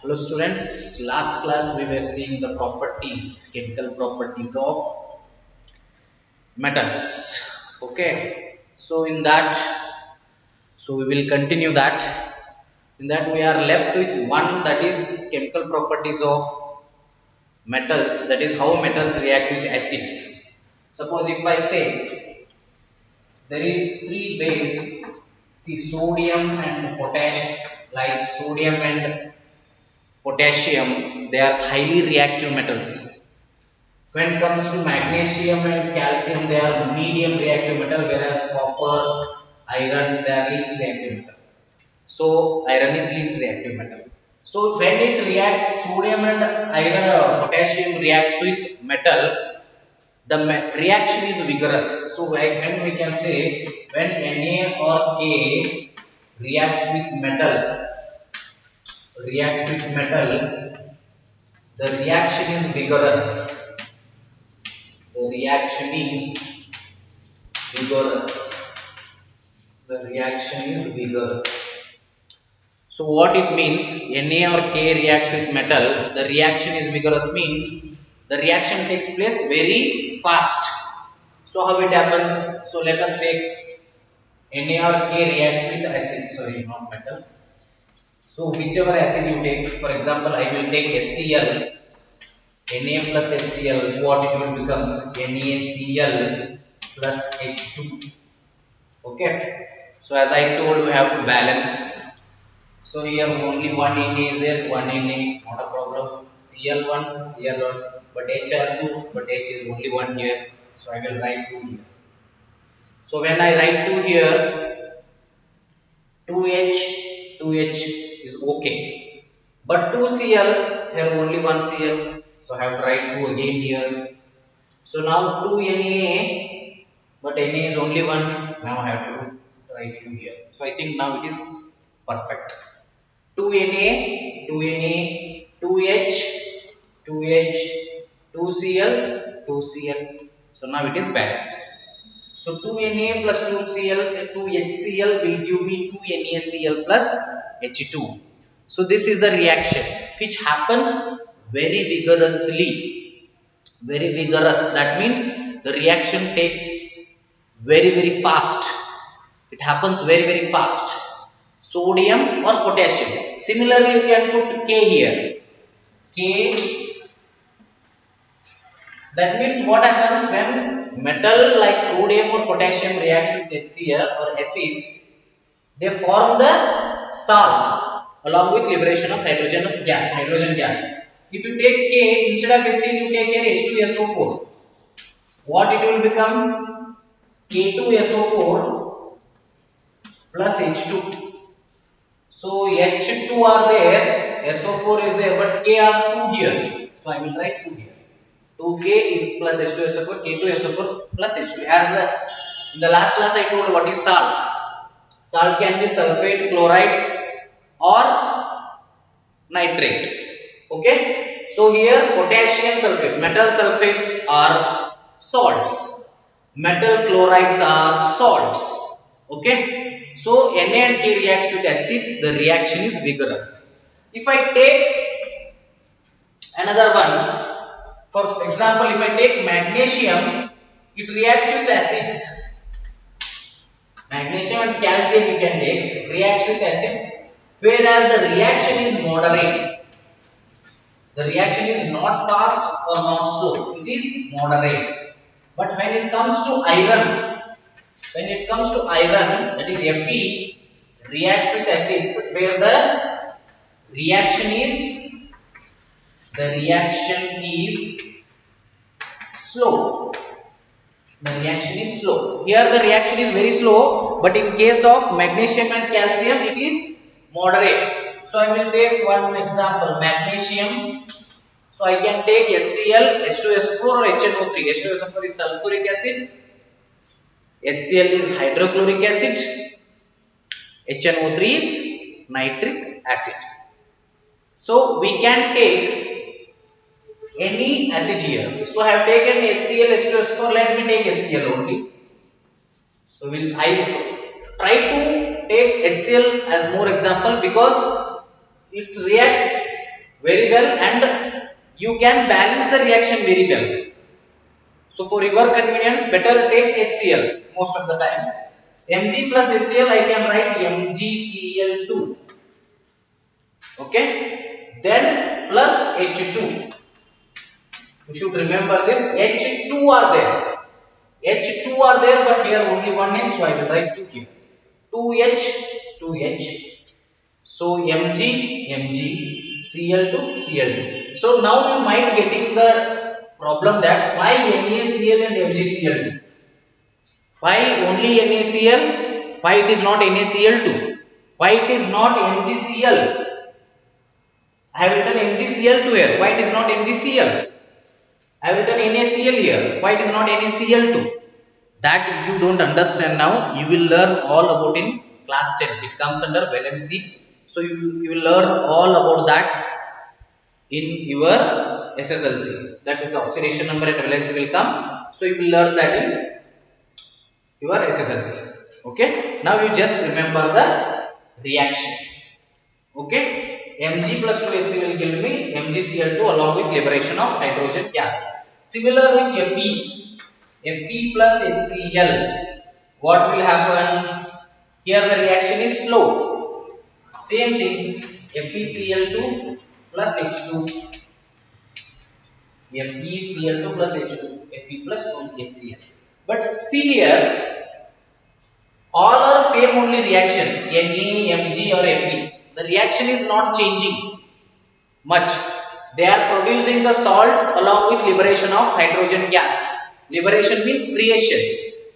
Hello students, last class we were seeing the properties, chemical properties of metals. Okay, so in that, so we will continue that. In that we are left with one, that is chemical properties of metals, that is how metals react with acids. Suppose if I say there is three base, see sodium and potassium, like sodium and potassium, they are highly reactive metals. When it comes to magnesium and calcium, they are medium reactive metal, whereas copper, iron, they are least reactive metal. So iron is least reactive metal. So when it reacts, sodium and iron, potassium reacts with metal, the reaction is vigorous. So when we can say when Na or K reacts with metal, the reaction is vigorous. The reaction is vigorous. The reaction is vigorous. So what it means, Na or K reacts with metal, the reaction is vigorous means the reaction takes place very fast. So how it happens? So let us take Na or K reacts with acid, sorry, not metal. So whichever acid you take, for example, I will take HCl, Na plus HCl, what it will becomes? NaCl plus H2. Okay. So as I told, we have to balance. So here only one Na is there, one Na, not a problem. Cl1, Cl1, but H are 2, but H is only one here. So I will write 2 here. So when I write 2 here, 2H, 2H is okay. But 2Cl, here only one Cl. So I have to write 2 again here. So now 2 Na, but Na is only one. Now I have to write 2 here. So I think now it is perfect. 2 Na, 2 Na, 2H, 2H, 2Cl, 2Cl. So now it is balanced. So 2 Na plus 2Cl, 2HCl will give me 2 NaCl plus H2. So this is the reaction which happens very vigorously. Very vigorous. That means the reaction takes very fast. It happens very fast. Sodium or potassium. Similarly, you can put K here. K, that means what happens when metal like sodium or potassium reacts with HCl or acids, they form the salt along with liberation of hydrogen gas. If you take K instead of HCl, you take here H2SO4. What it will become? K2SO4 plus H2. So H2 are there, SO4 is there, but K are 2 here. So I will write 2 here. 2K is plus H2SO4, K2SO4 plus H2. As in the last class I told what is salt. Salt can be sulfate, chloride or nitrate. Okay. So here potassium sulfate, metal sulfates are salts. Metal chlorides are salts. Okay. So Na and K reacts with acids, the reaction is vigorous. If I take another one, for example, if I take magnesium, it reacts with acids. Magnesium and calcium you can take, reacts with acids, whereas the reaction is moderate. The reaction is not fast or not slow, it is moderate. But when it comes to iron, that is Fe, reacts with acids where reaction is the reaction is slow. The reaction is slow. Here the reaction is very slow, but in case of magnesium and calcium, it is moderate. So I will take one example, magnesium. So I can take HCl, H2SO4 or HNO3. H2SO4 is sulfuric acid, HCl is hydrochloric acid, HNO3 is nitric acid. So we can take any acid here. So I have taken HCl, H2SO4. Let me take HCl only. So I try to take HCl as more example because it reacts very well, and you can balance the reaction very well. So for your convenience, better take HCl most of the times. Mg plus HCl, I can write MgCl2. Okay, then plus H2. You should remember this. H2 are there. H2 are there, but here only one H, so I will write 2 here. 2H, 2H. So Mg, Mg, Cl2, Cl2. So now you might getting the problem that why NaCl and MgCl2? Why only NaCl? Why it is not NaCl2? Why it is not MgCl? I have written MgCl2 here. Why it is not MgCl? I have written NaCl here. Why it is not NaCl2? That if you don't understand now, you will learn all about in class 10. It comes under valency. So you will learn all about that in your SSLC. That is oxidation number and valency will come. So you will learn that in your SSLC. Okay. Now you just remember the reaction. Okay. Mg plus 2Hc will give me MgCl2 along with liberation of hydrogen gas. Similar with Fe. Fe plus HCl. What will happen? Here the reaction is slow. Same thing. FeCl2 plus H2. FeCl2 plus H2. Fe plus 2HCl. But see here, all are same only reaction. Na, Mg or Fe. The reaction is not changing much. They are producing the salt along with liberation of hydrogen gas. Liberation means creation.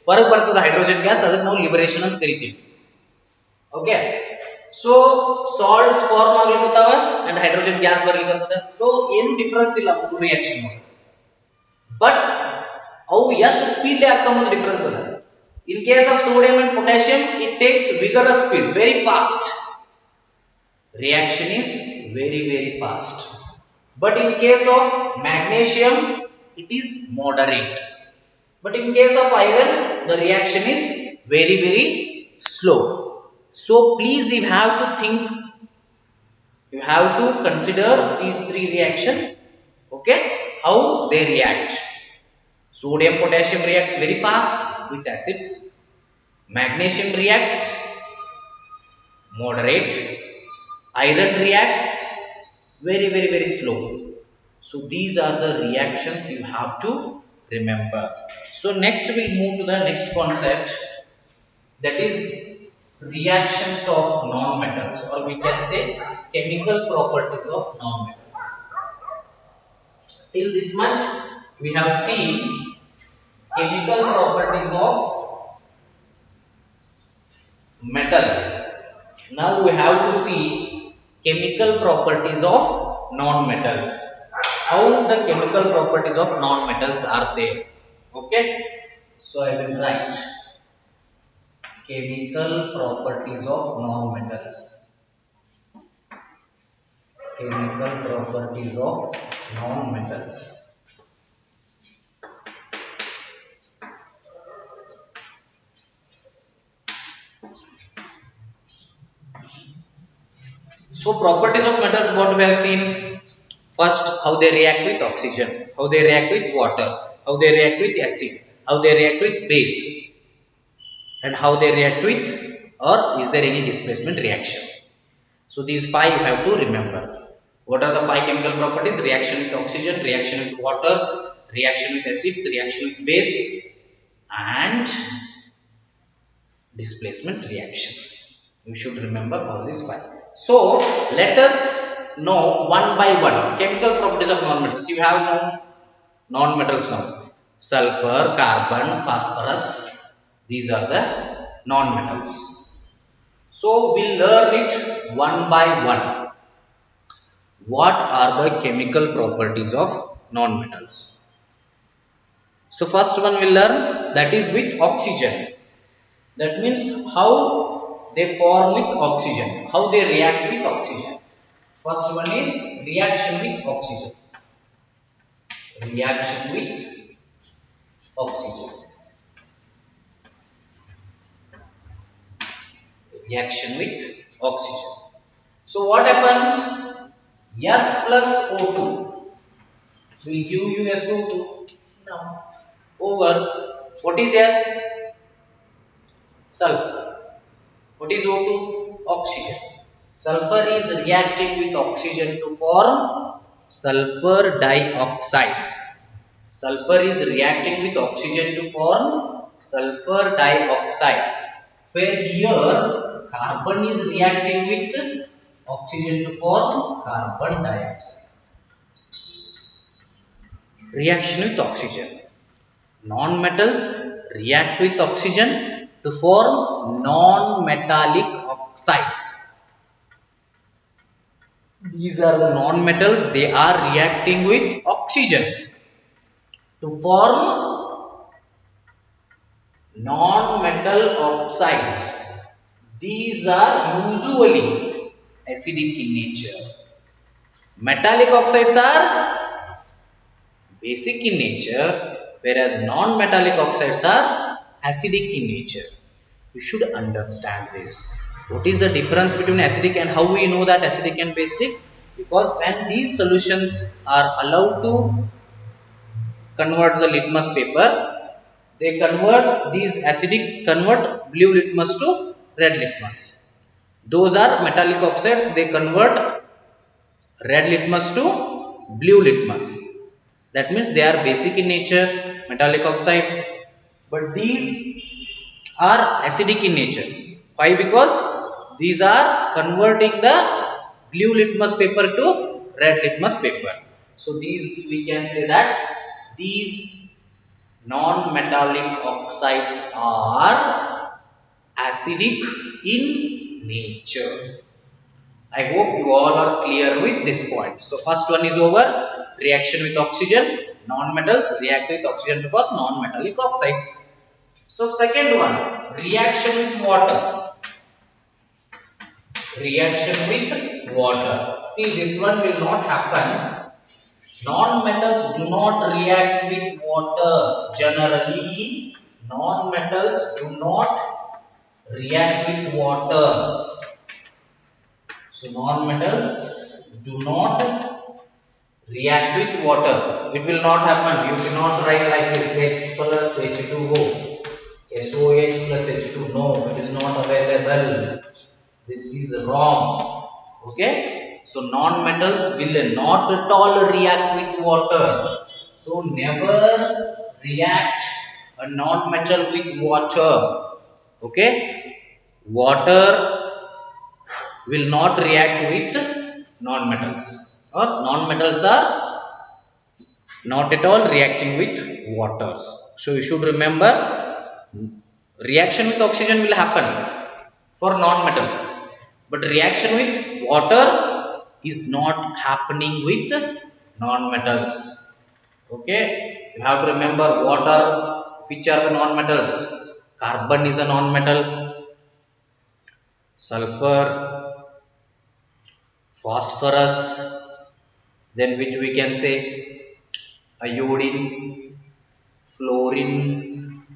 ಹೊರಗೆ ಬರ್ತದೆ hydrogen gas, ಅದಕ್ಕೆ ನಾವು liberation ಅಂತ ಕರಿತೀವಿ. Okay, so salts form ಆಗ್ಲಿಕ್ಕತ್ತಾವ and hydrogen gas ಬರ್ಲಿಕ್ಕತ್ತದ. So ಏನು difference ಇಲ್ಲ ಮೂರು ರಿಯಾಕ್ಷನ್, ಬಟ್ ಅವು ಎಷ್ಟು ಸ್ಪೀಡ್ ಆಗ್ತಾವ ಡಿಫರೆನ್ಸ್ ಅದ. In case of sodium and potassium it takes vigorous speed, very fast. Reaction is very fast. But in case of magnesium, it is moderate. But in case of iron, the reaction is very slow. So please you have to think, you have to consider these three reactions. Okay, how they react. Sodium potassium reacts very fast with acids. Magnesium reacts moderate. Iron reacts very slow. So these are the reactions you have to remember. So next we'll move to the next concept, that is reactions of non-metals, or we can say chemical properties of non-metals. Till this much we have seen chemical properties of metals. Now we have to see chemical properties of non-metals. How the chemical properties of non-metals are there. Okay, so I will write chemical properties of non-metals. Chemical properties of non-metals. So properties of metals, what we have seen, first how they react with oxygen, how they react with water, how they react with acid, how they react with base, and how they react with, or is there any displacement reaction. So these five you have to remember. What are the five chemical properties? Reaction with oxygen, reaction with water, reaction with acids, reaction with base, and displacement reaction. You should remember all these five. So let us know one by one chemical properties of non-metals. You have known non-metals now. Sulfur, carbon, phosphorus. These are the non-metals. So we'll learn it one by one. What are the chemical properties of non-metals? So first one we'll learn, that is with oxygen. That means how they form with oxygen, how they react with oxygen. First one is reaction with oxygen. Reaction with oxygen. Reaction with oxygen. So what happens? S plus O2 will give you SO2. Now, over what is S? Sulfur. What is O2? Oxygen. Sulfur is reacting with oxygen to form sulfur dioxide. Sulfur is reacting with oxygen to form sulfur dioxide. Where here carbon is reacting with oxygen to form carbon dioxide. Reaction with oxygen. Non-metals react with oxygen to form non-metallic oxides. These are the non-metals, they are reacting with oxygen to form non-metal oxides. These are usually acidic in nature. Metallic oxides are basic in nature, whereas non-metallic oxides are acidic in nature. You should understand this. What is the difference between acidic and how we know that acidic and basic? Because when these solutions are allowed to convert the litmus paper, they convert these acidic convert blue litmus to red litmus. Those are metallic oxides, they convert red litmus to blue litmus. That means they are basic in nature, metallic oxides, but these are acidic in nature. Why? Because these are converting the blue litmus paper to red litmus paper. So these we can say that these non-metallic oxides are acidic in nature. I hope you all are clear with this point. So first one is over. Reaction with oxygen. Non-metals react with oxygen to form non-metallic oxides. So second one, reaction with water. Reaction with water. See, this one will not happen. Non-metals do not react with water. Generally, non-metals do not react with water. So non-metals do not react with water. It will not happen. You cannot write like this: H plus H2O, SOH plus H2. No, it is not available. This is wrong. Okay. So non-metals will not at all react with water. So never react a non-metal with water. Okay. Water will not react with non-metals, or non-metals are not at all reacting with waters. So you should remember, reaction with oxygen will happen for non-metals, but reaction with water is not happening with non-metals. Okay, you have to remember water. Which are the non-metals? Carbon is a non-metal, sulfur, phosphorus, then which we can say iodine, fluorine,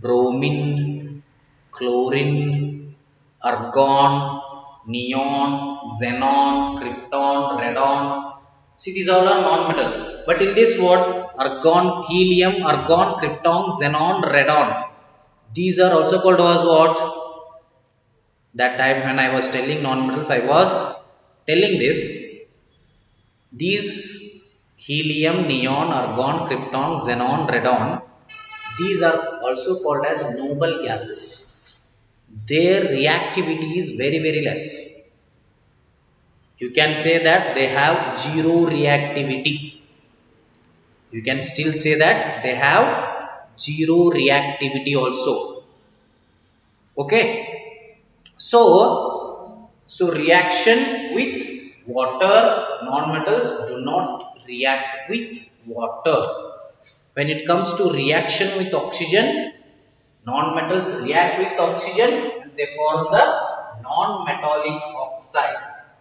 bromine, chlorine, argon, neon, xenon, krypton, radon. See, these all are non-metals. But in this word, argon, helium, argon, krypton, xenon, radon, these are also called as what? That time when I was telling non-metals, I was telling this. These helium, neon, argon, krypton, xenon, radon, these are also called as noble gases. Their reactivity is very, very less. You can say that they have zero reactivity. You can still say that they have zero reactivity also. Okay. So reaction with water, non-metals do not react with water. When it comes to reaction with oxygen, non-metals react with oxygen and they form the non-metallic oxide.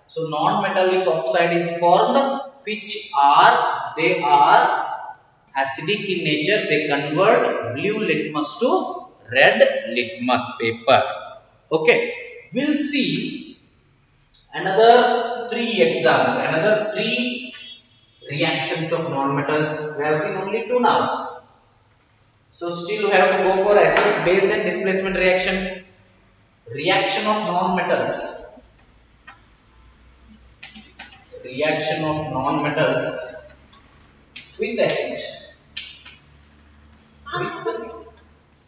So non-metallic oxide is formed, which they are acidic in nature. They convert blue litmus to red litmus paper. Okay, we'll see Another three reactions of non-metals. We have seen only two now. So still we have to go for acids, base and displacement reaction. Reaction of non-metals. Reaction of non-metals with acid. With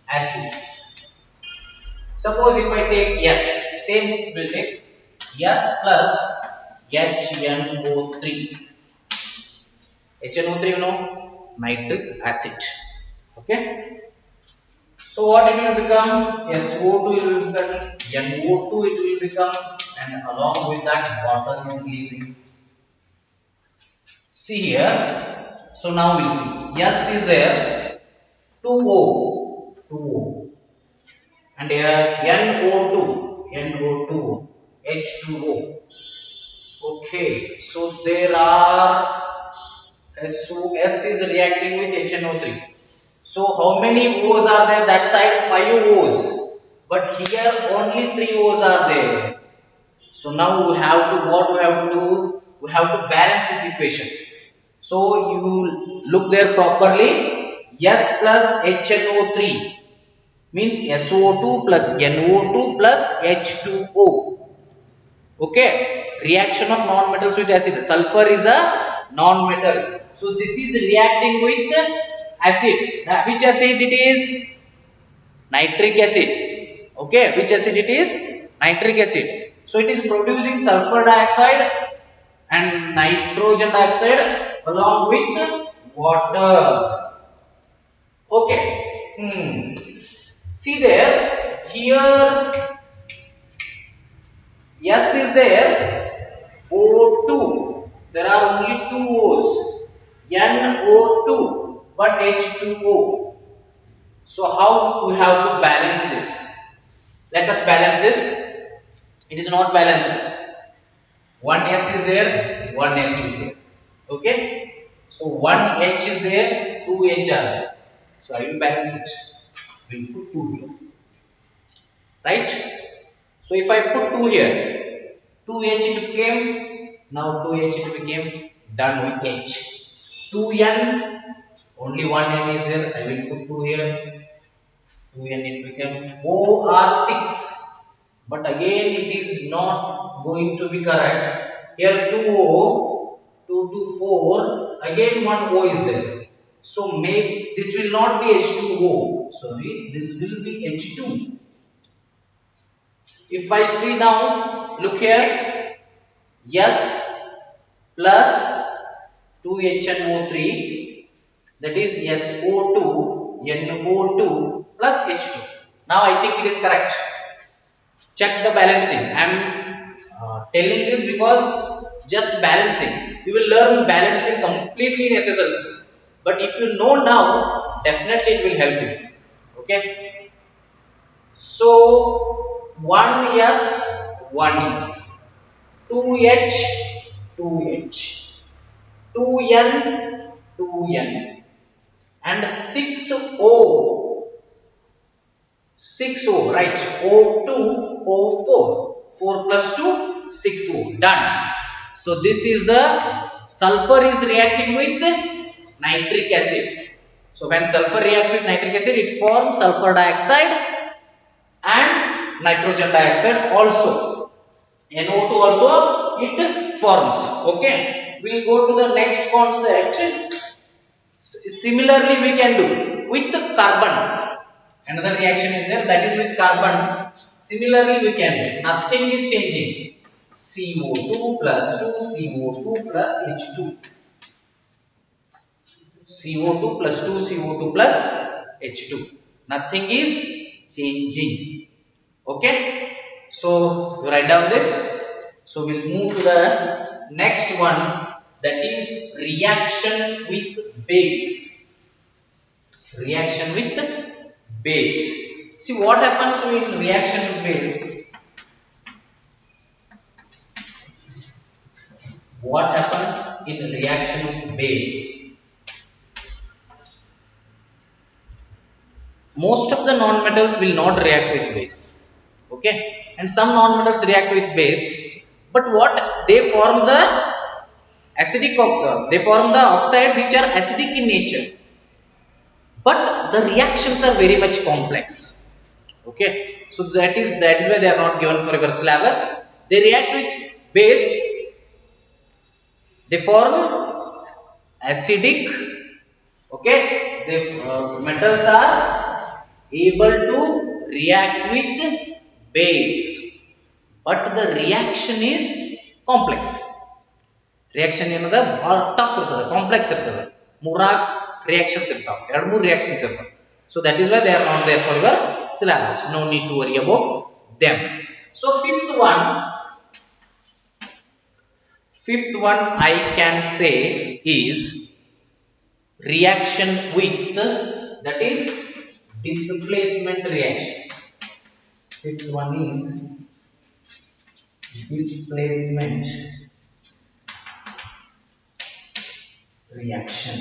acids. Suppose if I take S, same will take S plus HNO3. HNO3 you know, nitric acid. Okay. So what it will become? SO2 it will become, NO2 it will become, and along with that water is releasing. See here. So now we'll see. S is there, 2O, 2O, and here NO2, H2O. Okay. So there are So S is reacting with HNO3. So how many O's are there? That side 5 O's, but here only 3 O's are there. So now we have to what we have to do? We have to balance this equation. So you look there properly. S plus HNO3 means SO2 plus NO2 plus H2O. Okay, reaction of non-metals with acid. Sulfur is a non-metal. So this is reacting with acid. Now, which acid it is? Nitric acid. Okay, which acid it is? Nitric acid. So it is producing sulfur dioxide and nitrogen dioxide along with water. Okay. See there. Here S is there, O2. There are only two O's, NO2, but H2O. So how we have to balance this? Let us balance this. It is not balanced. One S is there, one S is there. Okay. So one H is there, two H are there. So I will balance it. We will put two here. Right? So if I put 2 here, 2H it became, now 2H it became, done with H. 2N, only one N is there, I will put 2 here, 2N it became OR6. But again it is not going to be correct. Here 2O, 2 to 4, again one O is there. So make this will not be H2O, sorry, this will be H2. If I see now, look here, S plus 2HNO3, that is SO2, NO2 plus H2. Now I think it is correct. Check the balancing. I am telling this because just balancing. You will learn balancing completely in SSLC. But if you know now, definitely it will help you. Okay. So 1S, 1S, 2H, 2H, 2N, 2N, and 6O, 6O, right? O2, O4, 4 plus 2, 6O, done. So this is the sulfur is reacting with nitric acid. So when sulfur reacts with nitric acid, it forms sulfur dioxide and nitrogen dioxide also. NO2 also it forms. Okay. We will go to the next concept. Similarly, we can do with carbon. Another reaction is there, that is with carbon. Similarly, we can do. Nothing is changing. CO2 plus 2, CO2 plus H2. CO2 plus 2, CO2 plus H2. Nothing is changing. Okay. So write down this. So we'll move to the next one, that is reaction with base. Reaction with base. See what happens with reaction with base. What happens in reaction with base? Most of the non-metals will not react with base. Okay. And some non-metals react with base. But what they form the acidic they form the oxide which are acidic in nature, but the reactions are very much complex. Okay, so that is why they are not given for your syllabus. They react with base, they form acidic. Okay, the metals are able to react with base, but the reaction is complex. Reaction ಏನದ ಬಹಳ tough ಇರ್ತದೆ, complex ಇರ್ತದೆ. ಮೂರ್ನಾಲ್ಕು reactions ಇರ್ತಾವೆ, ಎರಡು ಮೂರು reactions ಇರ್ತಾವೆ. So that is why they are not there for your syllabus. No need to worry about them. So fifth one I can say is reaction with, that is displacement reaction. Fifth one is displacement reaction.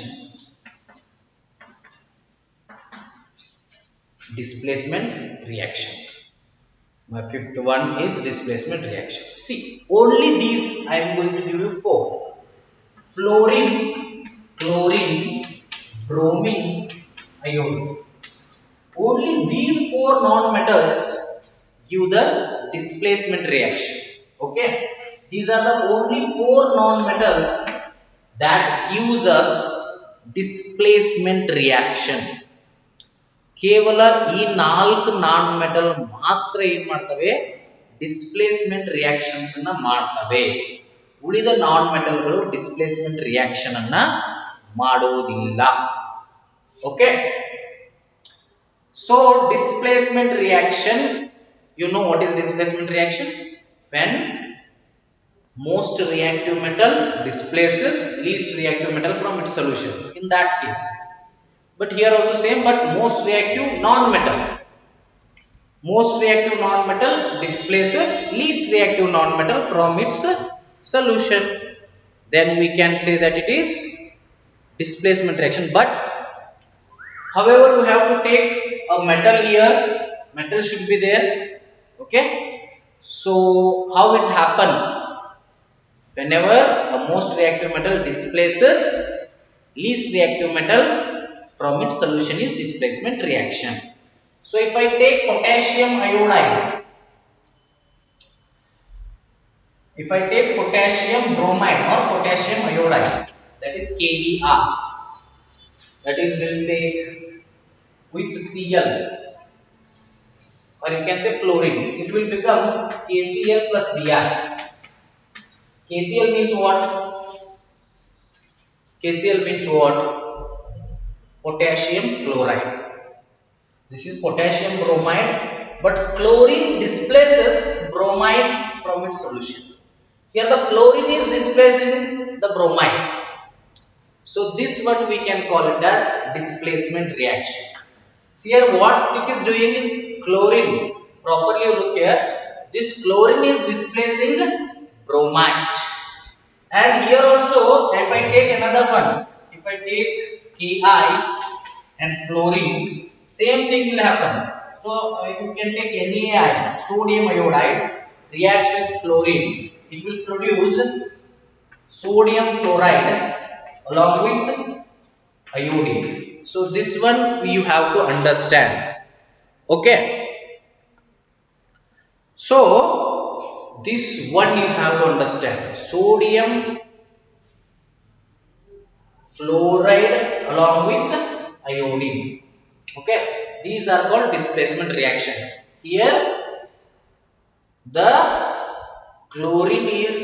Displacement reaction. My fifth one is displacement reaction. See, only these I am going to give you four: fluorine, chlorine, bromine, iodine. Only these four non-metals give the displacement reaction. Okay, these are the only four non-metals that gives us displacement reaction. ಕೇವಲ ಈ ನಾಲ್ಕು non metal ಮಾತ್ರ ಏನ್ ಮಾಡ್ತವೆ, displacement reactions ಅನ್ನ ಮಾಡ್ತವೆ. ಉಳಿದ ನಾನ್ ಮೆಟಲ್ಗಳು displacement reaction ಅನ್ನ ಮಾಡುವುದಿಲ್ಲ. Okay, so displacement reaction, you know what is displacement reaction? When most reactive metal displaces least reactive metal from its solution, in that case. But here also same, but most reactive non-metal displaces least reactive non-metal from its solution, then we can say that it is displacement reaction. But however, we have to take a metal here, metal should be there. Okay, so how it happens? Whenever a most reactive metal displaces least reactive metal from its solution is displacement reaction. So if I take potassium iodide, if I take potassium bromide or potassium iodide, that is KBr, that is we'll say with Cl, or you can say fluorine, it will become KCl plus Br. KCl means what? KCl means what? Potassium chloride. This is potassium bromide, but chlorine displaces bromide from its solution. Here the chlorine is displacing the bromide. So this what we can call it as displacement reaction. See here what it is doing? Chlorine, properly look here, this chlorine is displacing bromide. And here also, if I take another one, if I take Ki and fluorine, same thing will happen. So you can take NaI, sodium iodide, reacts with fluorine, it will produce sodium fluoride along with iodine. So this one you have to understand. Okay, so this one you have to understand: sodium fluoride along with iodine. Okay, these are called displacement reaction. Here the chlorine is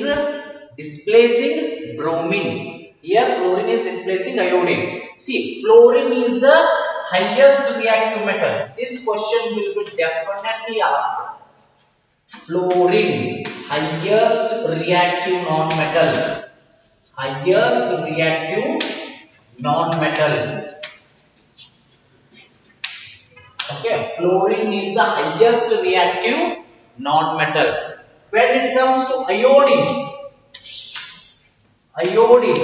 displacing bromine, here fluorine is displacing iodine. See, fluorine is the highest reactive metal. This question will be definitely asked. Fluorine, highest reactive non-metal, highest reactive non-metal. Okay, fluorine is the highest reactive non-metal. When it comes to iodine, iodine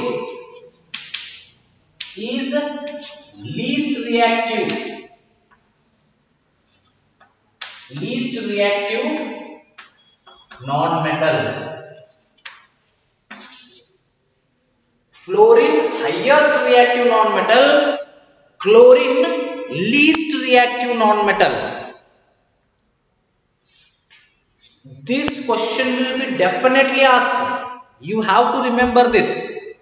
is least reactive non-metal. Fluorine highest reactive non-metal, chlorine least reactive non-metal. This question will be definitely asked. You have to remember this.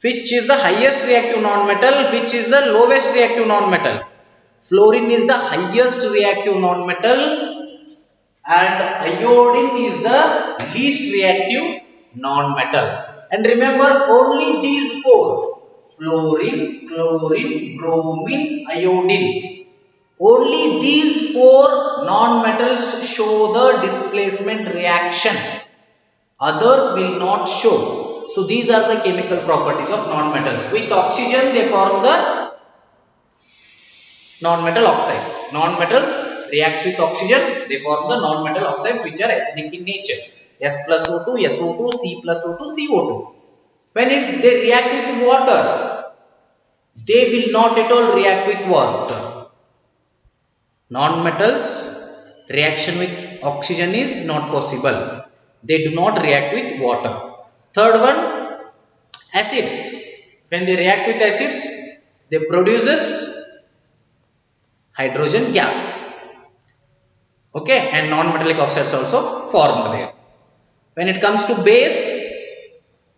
Which is the highest reactive non-metal, which is the lowest reactive non-metal. Fluorine is the highest reactive non-metal and iodine is the least reactive non-metal. And remember only these four: fluorine, chlorine, bromine, iodine. Only these four non-metals show the displacement reaction. Others will not show. So these are the chemical properties of non-metals. With oxygen they form the non-metal oxides. Non-metals react with oxygen, they form the non-metal oxides which are acidic in nature. S plus O2, SO2, C plus O2, CO2. When they react with water, they will not at all react with water. Non-metals reaction with oxygen is not possible. They do not react with water. Third one, acids. When they react with acids, they produces hydrogen gas. Okay, and non-metallic oxides also formed there. When it comes to base,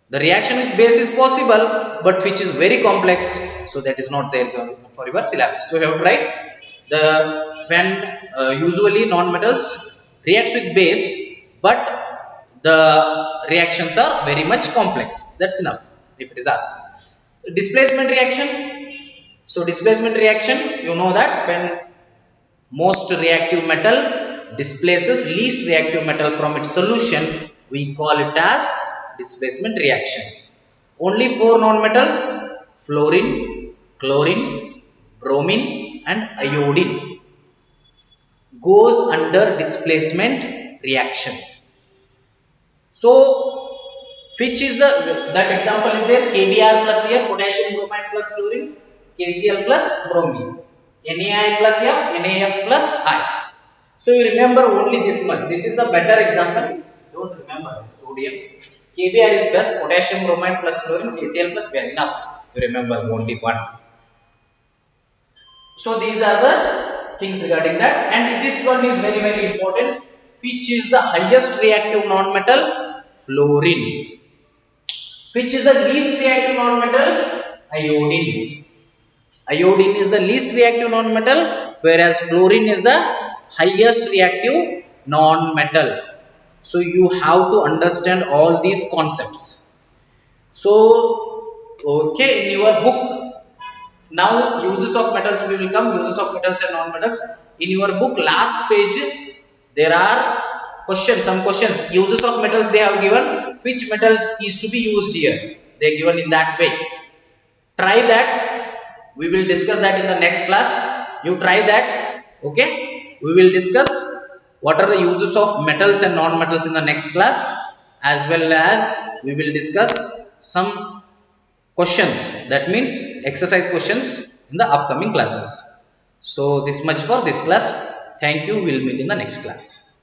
the reaction with base is possible, but which is very complex, so that is not there for your syllabus. So you have to write when usually non-metals reacts with base, but the reactions are very much complex. That's enough if it is asked. Displacement reaction. So displacement reaction, you know that when most reactive metal displaces least reactive metal from its solution, we call it as displacement reaction. Only four non-metals: fluorine, chlorine, bromine and iodine goes under displacement reaction. So which is that example is there: KBr plus F, potassium bromide plus chlorine, KCl plus bromine, NaI plus F, NaF plus I. So you remember only this much. This is the better example. Don't remember this sodium. KBr is best, potassium bromide plus chlorine, KCl plus Br. Enough. You remember only one. So these are the things regarding that. And this one is very very important. Which is the highest reactive non-metal? Fluorine. Which is the least reactive non-metal? Iodine. Iodine is the least reactive non-metal, whereas fluorine is the highest reactive non-metal. So you have to understand all these concepts. So okay, in your book, now uses of metals we will come, uses of metals and non-metals. In your book last page there are questions, some questions. Uses of metals they have given, which metal is to be used here, they are given in that way. Try that. We will discuss that in the next class. You try that. Okay, we will discuss what are the uses of metals and non-metals in the next class, as well as we will discuss some questions, that means exercise questions, in the upcoming classes. So this much for this class. Thank you. We will meet in the next class.